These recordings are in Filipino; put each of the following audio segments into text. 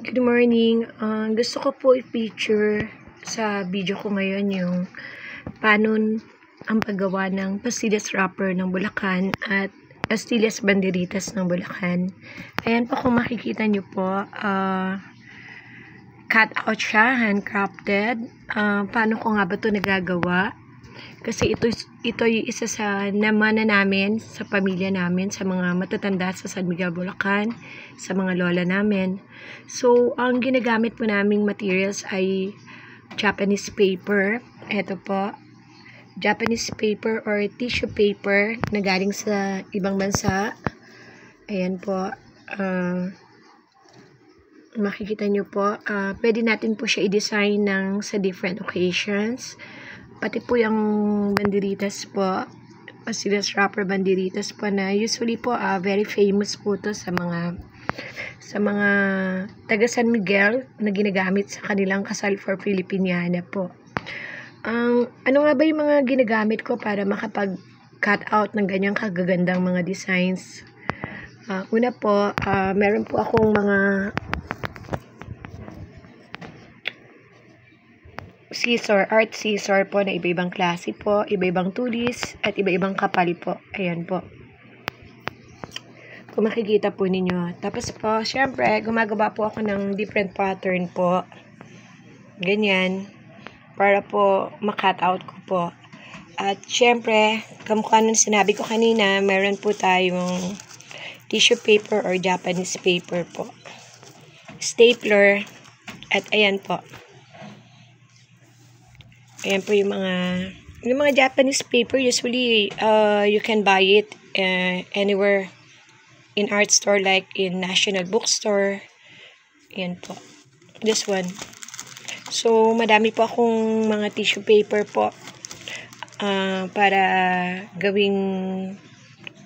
Good morning. Gusto ko po i-feature sa video ko ngayon yung paano ang paggawa ng pastillas wrapper ng Bulacan at pastillas banderitas ng Bulacan. Ayan po, kung makikita nyo po, cut out siya, handcrafted. Paano ko nga ba ito nagagawa? Kasi ito yung isa sa namana namin, sa pamilya namin, sa mga matatanda sa San Miguel, Bulacan, sa mga lola namin. So, ang ginagamit po naming materials ay Japanese paper. Ito po, Japanese paper or tissue paper na galing sa ibang bansa. Ayan po. Makikita nyo po, pwede natin po siya i-design sa different occasions. Pati po yung banderitas po, pastillas wrapper banderitas po na usually po very famous po to sa mga taga San Miguel na ginagamit sa kanilang kasal for Filipiniana po. Ano nga ba yung mga ginagamit ko para makapag-cut out ng ganyang kagagandang mga designs? Una po, meron po akong mga art scissor po na iba-ibang klase po, iba-ibang tulis, at iba-ibang kapal po. Ayan po. Kung makikita po ninyo. Tapos po, syempre, gumagawa po ako ng different pattern po. Ganyan. Para po ma-cut out ko po. At syempre, kamukha nung sinabi ko kanina, meron po tayong tissue paper or Japanese paper po. Stapler. At ayan po. Ayan po yung mga Japanese paper. Usually, you can buy it anywhere in art store like in National Bookstore. Ayan po. This one. So, madami po akong mga tissue paper po para gawing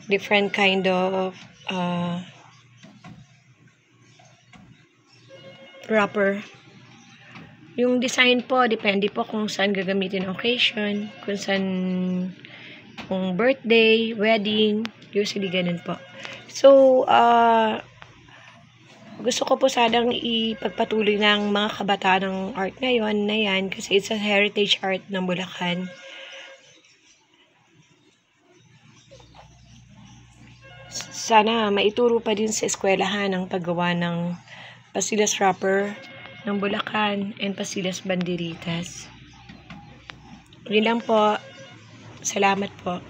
different kind of wrapper. Yung design po, depende po kung saan gagamitin occasion, kung birthday, wedding, usually ganun po. So, gusto ko po sanang ipagpatuloy ng mga kabataan ng art ngayon na yan kasi it's a heritage art ng Bulacan. Sana maituro pa din sa eskwelahan ang paggawa ng pastillas wrapper ng Bulacan and pastillas banderitas. Yun lang po. Salamat po.